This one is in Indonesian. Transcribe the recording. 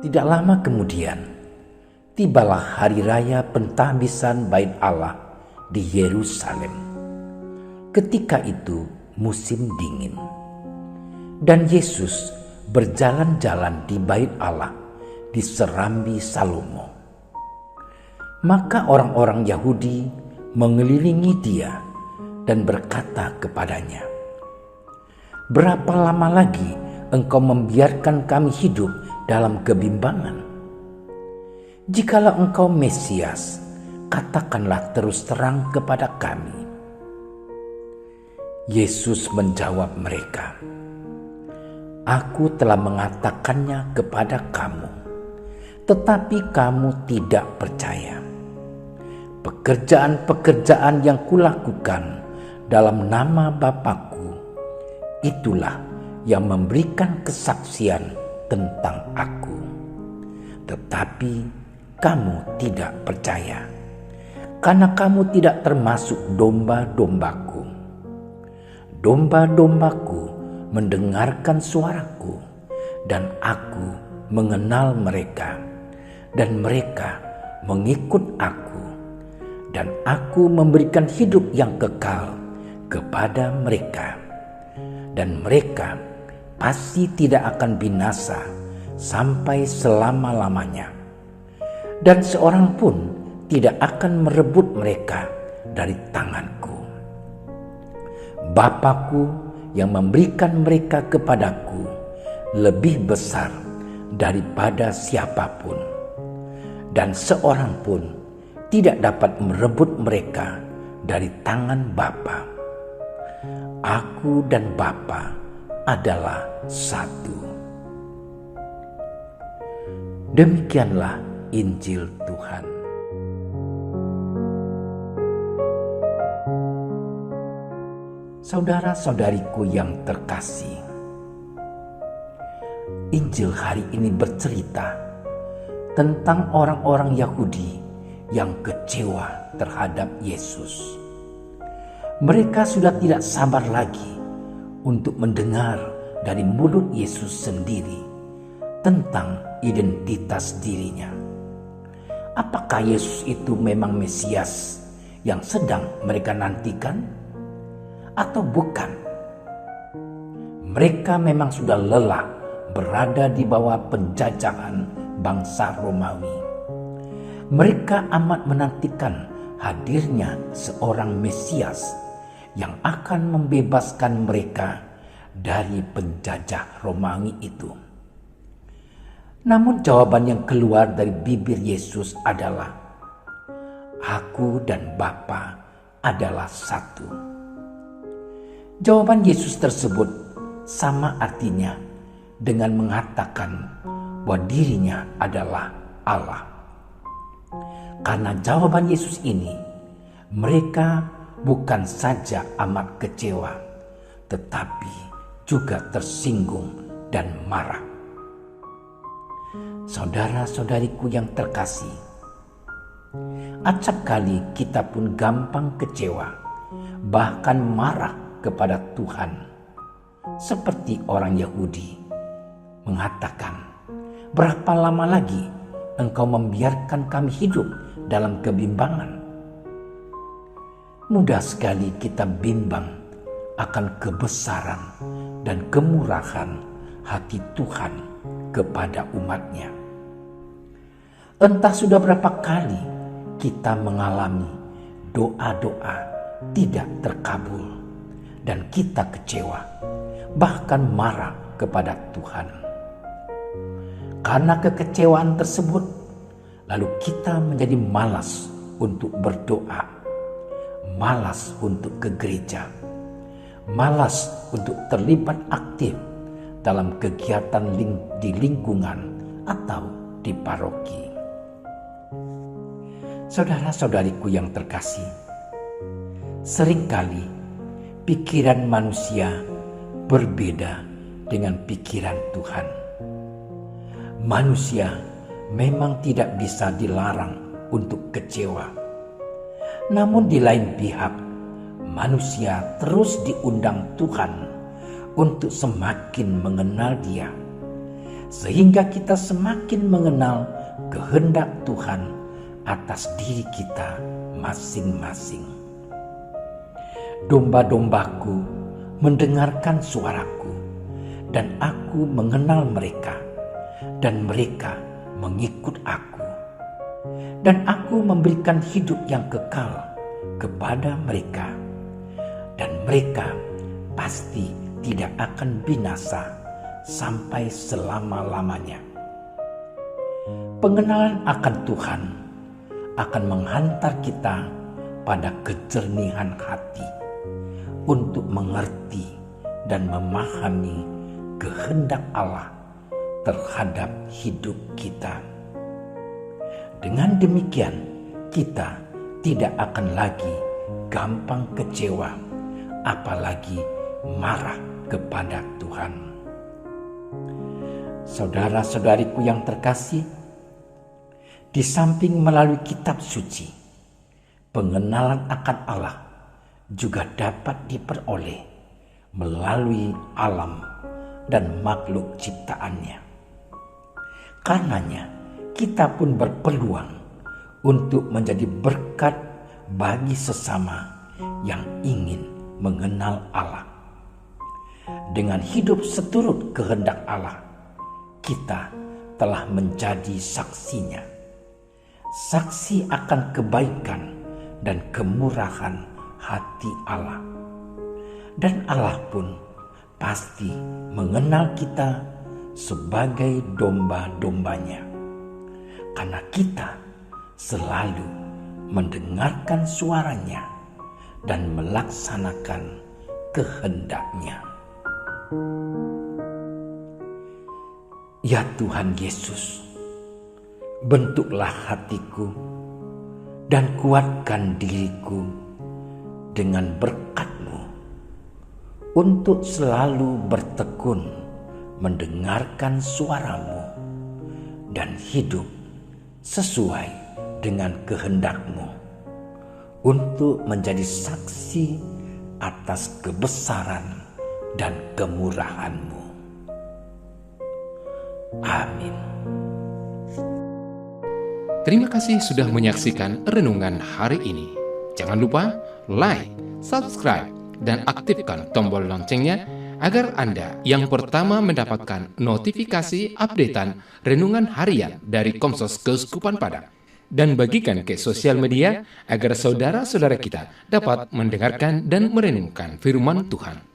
Tidak lama kemudian, tibalah hari raya pentahbisan Bait Allah di Yerusalem. Ketika itu musim dingin, dan Yesus berjalan-jalan di Bait Allah di serambi Salomo. Maka orang-orang Yahudi mengelilingi dia dan berkata kepadanya, "Berapa lama lagi engkau membiarkan kami hidup dalam kebimbangan? Jikalau engkau Mesias, katakanlah terus terang kepada kami." Yesus menjawab mereka, "Aku telah mengatakannya kepada kamu, tetapi kamu tidak percaya. Pekerjaan-pekerjaan yang kulakukan dalam nama Bapa-Ku, itulah yang memberikan kesaksian tentang Aku. Tetapi kamu tidak percaya, karena kamu tidak termasuk domba-dombaku. Domba-dombaku mendengarkan suaraku, dan Aku mengenal mereka, dan mereka mengikut Aku, dan Aku memberikan hidup yang kekal kepada mereka, dan mereka pasti tidak akan binasa sampai selama-lamanya, dan seorang pun tidak akan merebut mereka dari tanganku. Bapa-Ku yang memberikan mereka kepadaku lebih besar daripada siapapun, dan seorang pun tidak dapat merebut mereka dari tangan Bapa. Aku dan Bapa adalah satu." Demikianlah Injil Tuhan. Saudara-saudariku yang terkasih, Injil hari ini bercerita tentang orang-orang Yahudi yang kecewa terhadap Yesus. Mereka sudah tidak sabar lagi untuk mendengar dari mulut Yesus sendiri tentang identitas dirinya. Apakah Yesus itu memang Mesias yang sedang mereka nantikan, atau bukan? Mereka memang sudah lelah berada di bawah penjajahan bangsa Romawi. Mereka amat menantikan hadirnya seorang Mesias yang akan membebaskan mereka dari penjajah Romawi itu. Namun jawaban yang keluar dari bibir Yesus adalah, "Aku dan Bapa adalah satu." Jawaban Yesus tersebut sama artinya dengan mengatakan bahwa dirinya adalah Allah. Karena jawaban Yesus ini, mereka bukan saja amat kecewa, tetapi juga tersinggung dan marah. Saudara-saudariku yang terkasih, acap kali kita pun gampang kecewa, bahkan marah kepada Tuhan, seperti orang Yahudi mengatakan, "Berapa lama lagi Engkau membiarkan kami hidup dalam kebimbangan?" Mudah sekali kita bimbang akan kebesaran dan kemurahan hati Tuhan kepada umatnya. Entah sudah berapa kali kita mengalami doa-doa tidak terkabul, dan kita kecewa, bahkan marah kepada Tuhan. Karena kekecewaan tersebut, lalu kita menjadi malas untuk berdoa, malas untuk ke gereja, malas untuk terlibat aktif dalam kegiatan di lingkungan atau di paroki. Saudara-saudariku yang terkasih, seringkali pikiran manusia berbeda dengan pikiran Tuhan. Manusia memang tidak bisa dilarang untuk kecewa. Namun di lain pihak, manusia terus diundang Tuhan untuk semakin mengenal Dia, sehingga kita semakin mengenal kehendak Tuhan atas diri kita masing-masing. Domba-dombaku mendengarkan suaraku, dan aku mengenal mereka, dan mereka mengikut aku. Dan aku memberikan hidup yang kekal kepada mereka, dan mereka pasti tidak akan binasa sampai selama-lamanya. Pengenalan akan Tuhan akan menghantar kita pada kejernihan hati untuk mengerti dan memahami kehendak Allah terhadap hidup kita. Dengan demikian, kita tidak akan lagi gampang kecewa, apalagi marah kepada Tuhan. Saudara-saudariku yang terkasih, di samping melalui kitab suci, pengenalan akan Allah juga dapat diperoleh melalui alam dan makhluk ciptaannya. Karenanya, kita pun berpeluang untuk menjadi berkat bagi sesama yang ingin mengenal Allah. Dengan hidup seturut kehendak Allah, kita telah menjadi saksinya. Saksi akan kebaikan dan kemurahan hati Allah. Dan Allah pun pasti mengenal kita sebagai domba-dombanya, karena kita selalu mendengarkan suaranya dan melaksanakan kehendaknya. Ya Tuhan Yesus, bentuklah hatiku dan kuatkan diriku dengan berkat-Mu untuk selalu bertekun mendengarkan suara-Mu dan hidup sesuai dengan kehendak-Mu untuk menjadi saksi atas kebesaran dan kemurahan-Mu. Amin. Terima kasih sudah menyaksikan renungan hari ini. Jangan lupa like, subscribe, dan aktifkan tombol loncengnya agar Anda yang pertama mendapatkan notifikasi updatean renungan harian dari Komsos Keuskupan Padang. Dan bagikan ke sosial media agar saudara-saudara kita dapat mendengarkan dan merenungkan firman Tuhan.